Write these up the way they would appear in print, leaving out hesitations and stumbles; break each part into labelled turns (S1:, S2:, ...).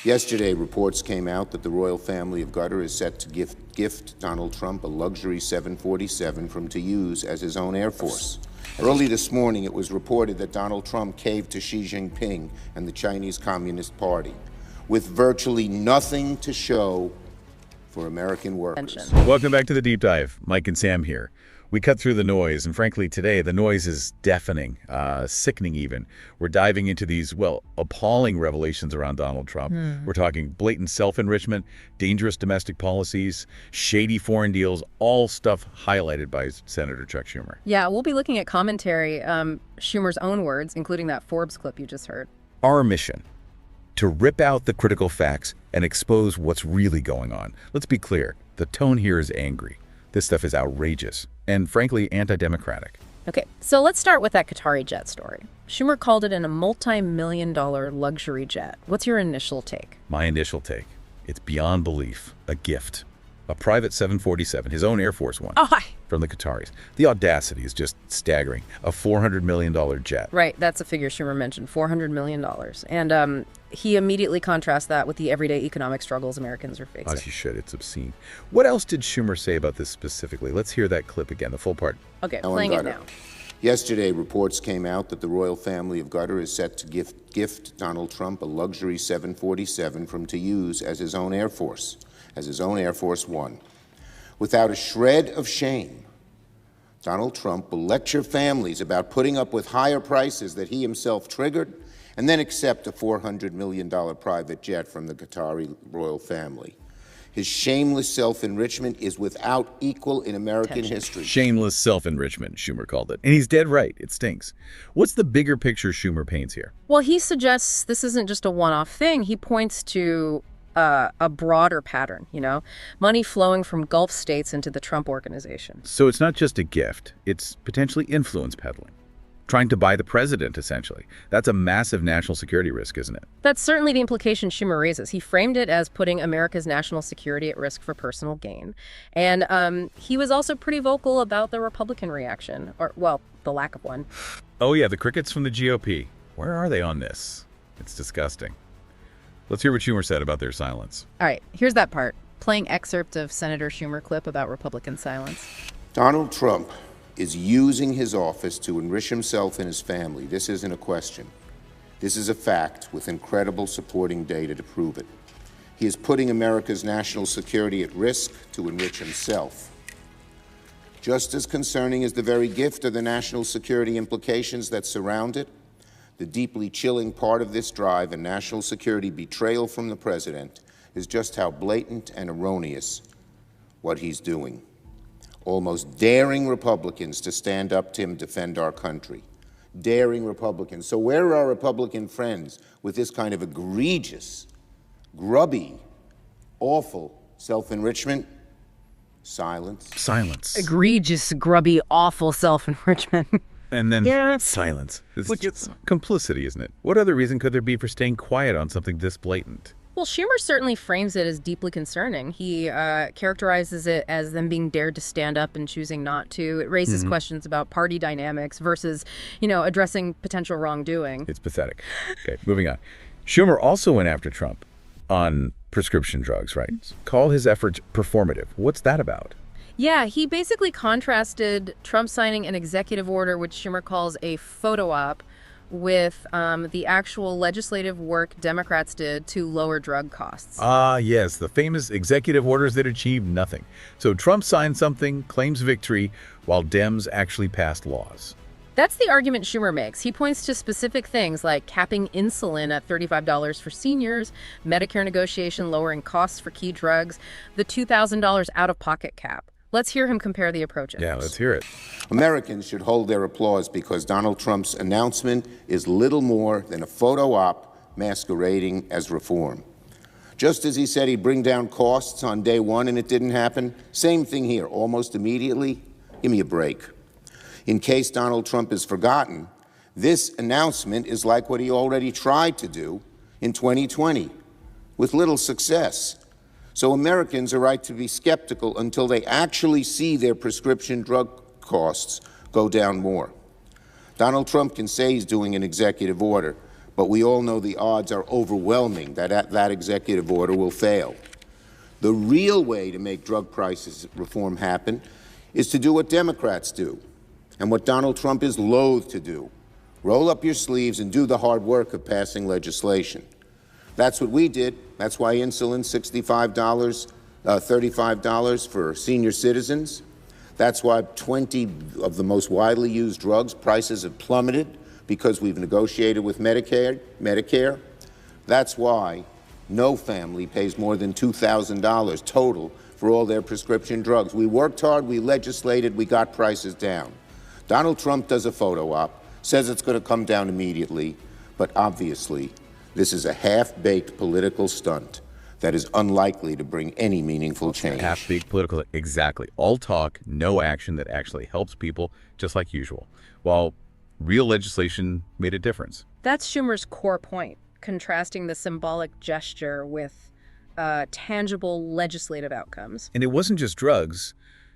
S1: Yesterday, reports came out that the royal family of Qatar is set to gift Donald Trump a luxury 747 to use as his own Air Force. Early this morning, it was reported that Donald Trump caved to Xi Jinping and the Chinese Communist Party with virtually nothing to show for American workers.
S2: Welcome back to the Deep Dive. Mike and Sam here. We cut through the noise, and frankly, today, the noise is deafening, sickening even. We're diving into these, well, appalling revelations around Donald Trump. We're talking blatant self-enrichment, dangerous domestic policies, shady foreign deals, all stuff highlighted by Senator Chuck Schumer.
S3: Yeah, we'll be looking at commentary, Schumer's own words, including that Forbes clip you just heard.
S2: Our mission, to rip out the critical facts and expose what's really going on. Let's be clear, the tone here is angry. This stuff is outrageous and, frankly, anti-democratic.
S3: Okay, so let's start with that Qatari jet story. Schumer called it a multi-million-dollar luxury jet. What's your initial take?
S2: My initial take, it's beyond belief, a gift. A private 747, his own Air Force One, from the Qataris. The audacity is just staggering. A $400 million jet.
S3: Right, that's a figure Schumer mentioned, $400 million. And he immediately contrasts that with the everyday economic struggles Americans are facing.
S2: As you should, it's obscene. What else did Schumer say about this specifically? Let's hear that clip again, the full part.
S3: Okay, playing it now.
S1: Yesterday, reports came out that the royal family of Qatar is set to gift Donald Trump a luxury 747 to use as his own Air Force. As his own Air Force One. Without a shred of shame, Donald Trump will lecture families about putting up with higher prices that he himself triggered and then accept a $400 million private jet from the Qatari royal family. His shameless self-enrichment is without equal in American history.
S2: Shameless self-enrichment, Schumer called it. And he's dead right. It stinks. What's the bigger picture Schumer paints here?
S3: Well, he suggests this isn't just a one-off thing. He points to a broader pattern, money flowing from Gulf states into the Trump organization.
S2: So it's not just a gift, it's potentially influence peddling. Trying to buy the president, essentially. That's a massive national security risk, isn't it?
S3: That's certainly the implication Schumer raises. He framed it as putting America's national security at risk for personal gain. And he was also pretty vocal about the Republican reaction, or, well, the lack of one.
S2: Oh yeah, the crickets from the GOP. Where are they on this? It's disgusting. Let's hear what Schumer said about their silence.
S3: All right, here's that part. Playing excerpt of Senator Schumer clip about Republican silence.
S1: Donald Trump is using his office to enrich himself and his family. This isn't a question. This is a fact with incredible supporting data to prove it. He is putting America's national security at risk to enrich himself. Just as concerning as the very gift of the national security implications that surround it, the deeply chilling part of this drive and national security betrayal from the president is just how blatant and erroneous what he's doing. Almost daring Republicans to stand up to him, defend our country. Daring Republicans. So where are our Republican friends with this kind of egregious, grubby, awful self-enrichment? Silence.
S2: Silence.
S3: Egregious, grubby, awful self-enrichment.
S2: And then silence. It's complicity, isn't it? What other reason could there be for staying quiet on something this blatant?
S3: Well, Schumer certainly frames it as deeply concerning. He characterizes it as them being dared to stand up and choosing not to. It raises questions about party dynamics versus, addressing potential wrongdoing.
S2: It's pathetic. Okay, moving on. Schumer also went after Trump on prescription drugs, right? Call his efforts performative. What's that about?
S3: Yeah, he basically contrasted Trump signing an executive order, which Schumer calls a photo op, with the actual legislative work Democrats did to lower drug costs.
S2: Ah, yes, the famous executive orders that achieved nothing. So Trump signed something, claims victory, while Dems actually passed laws.
S3: That's the argument Schumer makes. He points to specific things like capping insulin at $35 for seniors, Medicare negotiation lowering costs for key drugs, the $2,000 out-of-pocket cap. Let's hear him compare the approaches.
S2: Yeah, let's hear it.
S1: Americans should hold their applause because Donald Trump's announcement is little more than a photo op masquerading as reform. Just as he said he'd bring down costs on day one and it didn't happen, same thing here, almost immediately. Give me a break. In case Donald Trump is forgotten, this announcement is like what he already tried to do in 2020 with little success. So Americans are right to be skeptical until they actually see their prescription drug costs go down more. Donald Trump can say he's doing an executive order, But we all know the odds are overwhelming that that executive order will fail. The real way to make drug prices reform happen is to do what Democrats do and what Donald Trump is loath to do. Roll up your sleeves and do the hard work of passing legislation. That's what we did. That's why insulin's $65, $35 for senior citizens. That's why 20 of the most widely used drugs prices have plummeted, because we've negotiated with Medicare. That's why no family pays more than $2,000 total for all their prescription drugs. We worked hard, we legislated, we got prices down. Donald Trump does a photo op, says it's going to come down immediately, but obviously this is a half-baked political stunt that is unlikely to bring any meaningful change.
S2: Half-baked political, exactly. All talk, no action that actually helps people, just like usual. While real legislation made a difference.
S3: That's Schumer's core point, contrasting the symbolic gesture with tangible legislative outcomes.
S2: And it wasn't just drugs.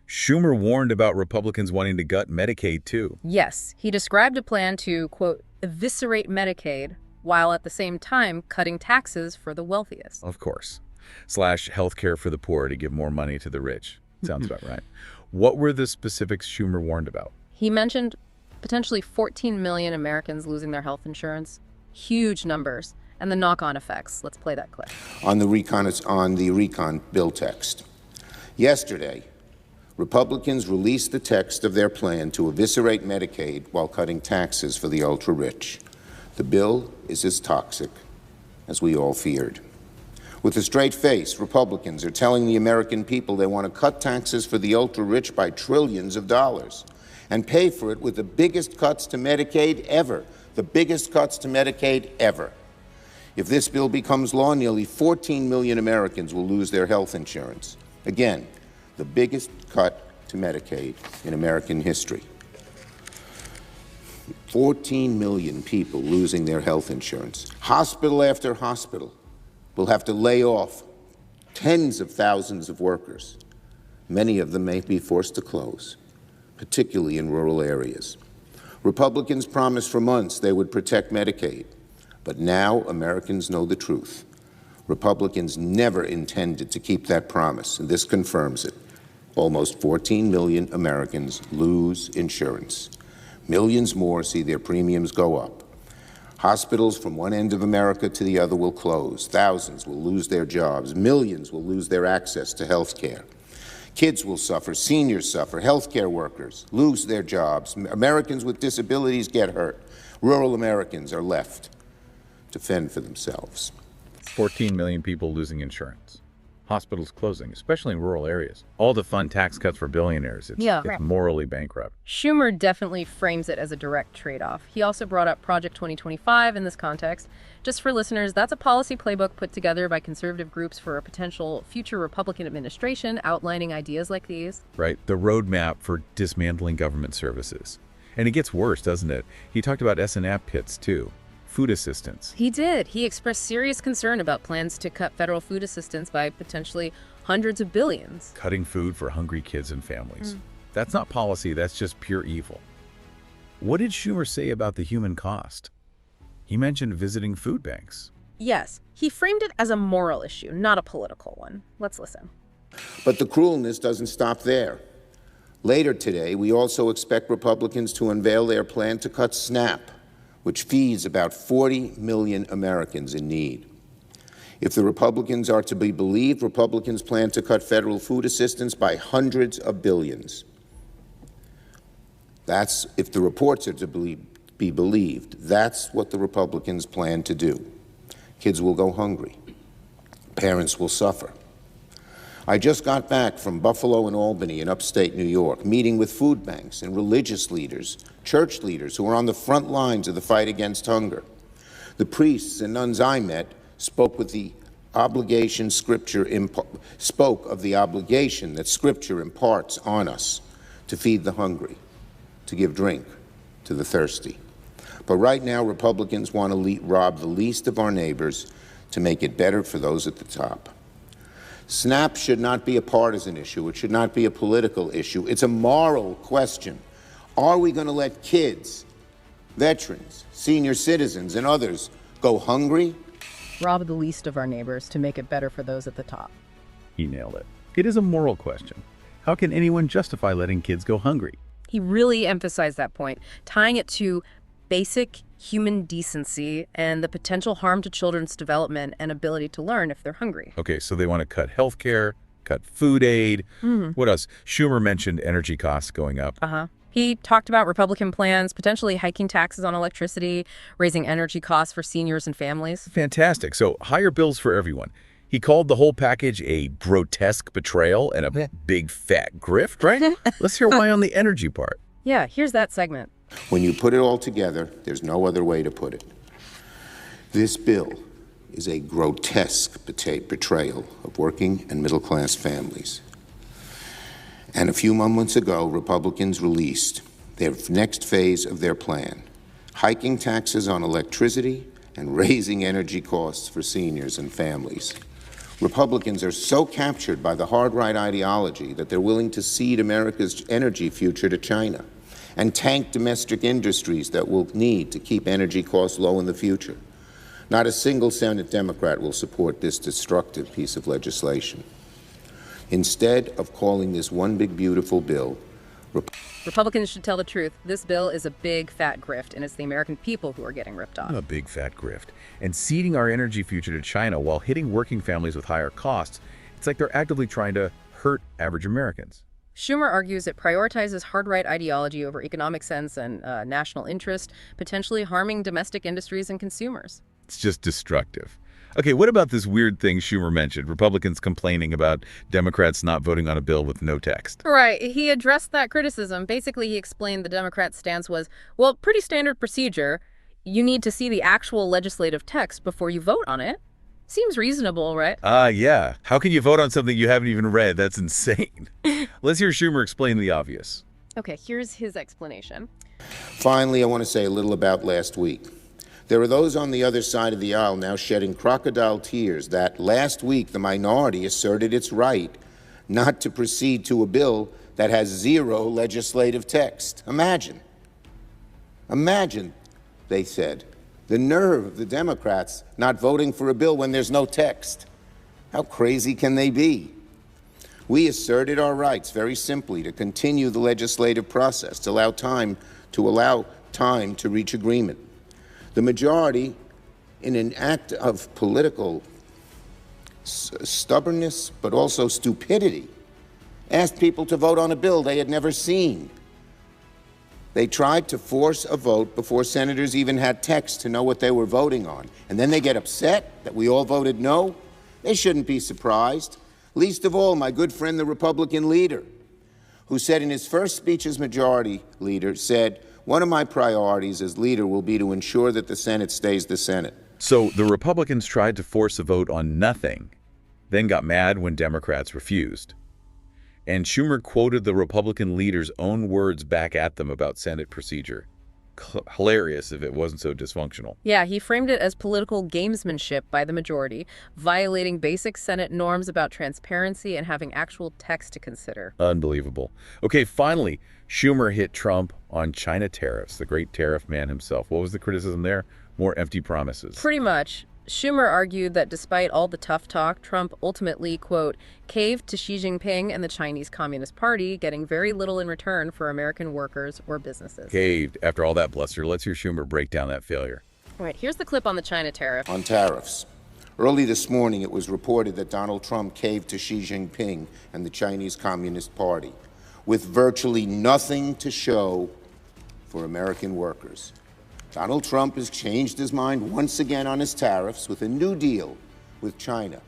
S2: Schumer warned about Republicans wanting to gut Medicaid, too.
S3: Yes, he described a plan to, quote, eviscerate Medicaid, while at the same time cutting taxes for the wealthiest.
S2: Of course. Slash healthcare for the poor to give more money to the rich. Sounds about right. What were the specifics Schumer warned about?
S3: He mentioned potentially 14 million Americans losing their health insurance. Huge numbers. And the knock-on effects. Let's play that clip.
S1: On the recon bill text. Yesterday, Republicans released the text of their plan to eviscerate Medicaid while cutting taxes for the ultra-rich. The bill is as toxic as we all feared. With a straight face, Republicans are telling the American people they want to cut taxes for the ultra-rich by trillions of dollars and pay for it with the biggest cuts to Medicaid ever, the biggest cuts to Medicaid ever. If this bill becomes law, nearly 14 million Americans will lose their health insurance. Again, the biggest cut to Medicaid in American history. 14 million people losing their health insurance. Hospital after hospital will have to lay off tens of thousands of workers. Many of them may be forced to close, particularly in rural areas. Republicans promised for months they would protect Medicaid, but now Americans know the truth. Republicans never intended to keep that promise, and this confirms it. Almost 14 million Americans lose insurance. Millions more see their premiums go up. Hospitals from one end of America to the other will close. Thousands will lose their jobs. Millions will lose their access to health care. Kids will suffer. Seniors suffer. Healthcare workers lose their jobs. Americans with disabilities get hurt. Rural Americans are left to fend for themselves.
S2: 14 million people losing insurance. Hospitals closing, especially in rural areas. All the fun tax cuts for billionaires. It's morally bankrupt.
S3: Schumer definitely frames it as a direct trade-off. He also brought up Project 2025 in this context. Just for listeners, that's a policy playbook put together by conservative groups for a potential future Republican administration outlining ideas like these.
S2: Right, the roadmap for dismantling government services. And it gets worse, doesn't it? He talked about S&AP pits, too. Food assistance.
S3: He did. He expressed serious concern about plans to cut federal food assistance by potentially hundreds of billions.
S2: Cutting food for hungry kids and families. That's not policy, that's just pure evil. What did Schumer say about the human cost? He mentioned visiting food banks.
S3: Yes, he framed it as a moral issue, not a political one. Let's listen.
S1: But the cruelness doesn't stop there. Later today, we also expect Republicans to unveil their plan to cut SNAP, which feeds about 40 million Americans in need. If the Republicans are to be believed, Republicans plan to cut federal food assistance by hundreds of billions. That's, if the reports are to be believed, that's what the Republicans plan to do. Kids will go hungry. Parents will suffer. I just got back from Buffalo and Albany in upstate New York, meeting with food banks and religious leaders, church leaders who are on the front lines of the fight against hunger. The priests and nuns I met spoke of the obligation that Scripture imparts on us to feed the hungry, to give drink to the thirsty. But right now, Republicans want to rob the least of our neighbors to make it better for those at the top. SNAP should not be a partisan issue. It should not be a political issue. It's a moral question. Are we going to let kids, veterans, senior citizens, and others Go hungry?
S3: Rob the least of our neighbors to make it better for those at the top.
S2: He nailed it. It is a moral question. How can anyone justify letting kids go hungry?
S3: He really emphasized that point, tying it to basic human decency and the potential harm to children's development and ability to learn if they're hungry.
S2: Okay, so they want to cut health care, cut food aid. What else? Schumer mentioned energy costs going up.
S3: He talked about Republican plans, potentially hiking taxes on electricity, raising energy costs for seniors and families.
S2: Fantastic. So higher bills for everyone. He called the whole package a grotesque betrayal and a big fat grift, right? Let's hear why on the energy part.
S3: Yeah, here's that segment.
S1: When you put it all together, there's no other way to put it. This bill is a grotesque betrayal of working and middle-class families. And a few moments ago, Republicans released their next phase of their plan, hiking taxes on electricity and raising energy costs for seniors and families. Republicans are so captured by the hard-right ideology that they're willing to cede America's energy future to China and tank domestic industries that will need to keep energy costs low in the future. Not a single Senate Democrat will support this destructive piece of legislation. Instead of calling this one big beautiful bill,
S3: Republicans should tell the truth. This bill is a big fat grift, and it's the American people who are getting ripped off.
S2: A big fat grift. And ceding our energy future to China while hitting working families with higher costs, it's like they're actively trying to hurt average Americans.
S3: Schumer argues it prioritizes hard-right ideology over economic sense and national interest, potentially harming domestic industries and consumers.
S2: It's just destructive. Okay, what about this weird thing Schumer mentioned, Republicans complaining about Democrats not voting on a bill with no text?
S3: Right. He addressed that criticism. Basically, he explained the Democrats' stance was, well, pretty standard procedure. You need to see the actual legislative text before you vote on it. Seems reasonable, right?
S2: Yeah. How can you vote on something you haven't even read? That's insane. Let's hear Schumer explain the obvious.
S3: Okay, here's his explanation.
S1: Finally, I want to say a little about last week. There are those on the other side of the aisle now shedding crocodile tears that last week the minority asserted its right not to proceed to a bill that has zero legislative text. Imagine, they said, the nerve of the Democrats not voting for a bill when there's no text. How crazy can they be? We asserted our rights very simply to continue the legislative process, to allow time to reach agreement. The majority, in an act of political stubbornness, but also stupidity, asked people to vote on a bill they had never seen. They tried to force a vote before senators even had text to know what they were voting on. And then they get upset that we all voted no? They shouldn't be surprised. Least of all, my good friend, the Republican leader, who said in his first speech as majority leader, said, "One of my priorities as leader will be to ensure that the Senate stays the Senate."
S2: So the Republicans tried to force a vote on nothing, then got mad when Democrats refused. And Schumer quoted the Republican leader's own words back at them about Senate procedure. Hilarious if it wasn't so dysfunctional.
S3: Yeah, he framed it as political gamesmanship by the majority, violating basic Senate norms about transparency and having actual text to consider.
S2: Unbelievable. Okay, finally, Schumer hit Trump on China tariffs, the great tariff man himself. What was the criticism there? More empty promises.
S3: Pretty much. Schumer argued that despite all the tough talk, Trump ultimately, quote, caved to Xi Jinping and the Chinese Communist Party, getting very little in return for American workers or businesses.
S2: Caved. After all that bluster, let's hear Schumer break down that failure.
S3: All right, here's the clip on the China tariff.
S1: On tariffs. Early this morning, it was reported that Donald Trump caved to Xi Jinping and the Chinese Communist Party, with virtually nothing to show for American workers. Donald Trump has changed his mind once again on his tariffs with a new deal with China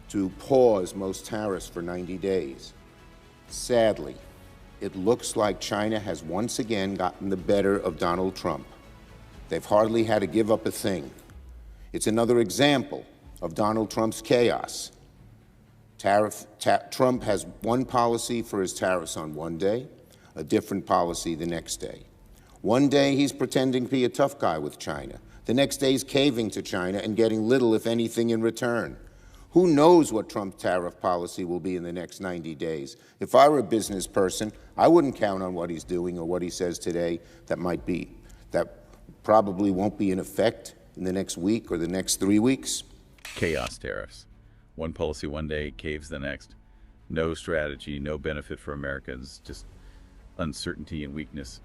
S1: to pause most tariffs for 90 days. Sadly, it looks like China has once again gotten the better of Donald Trump. They've hardly had to give up a thing. It's another example of Donald Trump's chaos. Trump has one policy for his tariffs on one day, a different policy the next day. One day he's pretending to be a tough guy with China. The next day he's caving to China and getting little, if anything, in return. Who knows what Trump's tariff policy will be in the next 90 days? If I were a business person, I wouldn't count on what he's doing or what he says today that probably won't be in effect in the next week or the next 3 weeks?
S2: Chaos tariffs. One policy one day, caves the next. No strategy, no benefit for Americans, just uncertainty and weakness.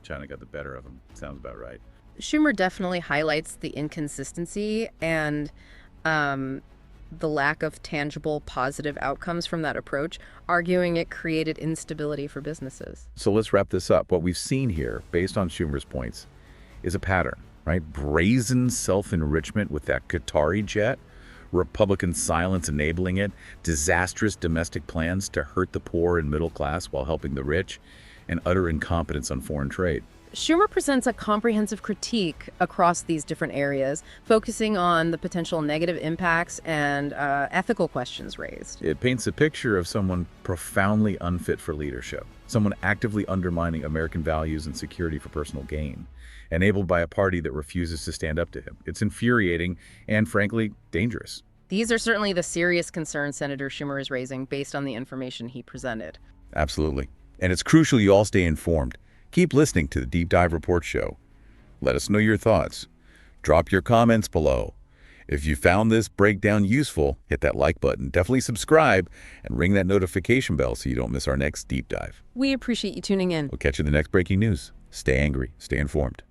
S2: China got the better of them. Sounds about right.
S3: Schumer definitely highlights the inconsistency and the lack of tangible positive outcomes from that approach, arguing it created instability for businesses.
S2: So let's wrap this up. What we've seen here, based on Schumer's points, is a pattern, right? Brazen self-enrichment with that Qatari jet, Republican silence enabling it, disastrous domestic plans to hurt the poor and middle class while helping the rich, and utter incompetence on foreign trade.
S3: Schumer presents a comprehensive critique across these different areas, focusing on the potential negative impacts and ethical questions raised.
S2: It paints a picture of someone profoundly unfit for leadership, someone actively undermining American values and security for personal gain, enabled by a party that refuses to stand up to him. It's infuriating and, frankly, dangerous.
S3: These are certainly the serious concerns Senator Schumer is raising based on the information he presented.
S2: Absolutely. And it's crucial you all stay informed. Keep listening to the Deep Dive Report Show. Let us know your thoughts. Drop your comments below. If you found this breakdown useful, hit that like button, definitely subscribe, and ring that notification bell so you don't miss our next deep dive.
S3: We appreciate you tuning in.
S2: We'll catch you in the next breaking news. Stay angry, stay informed.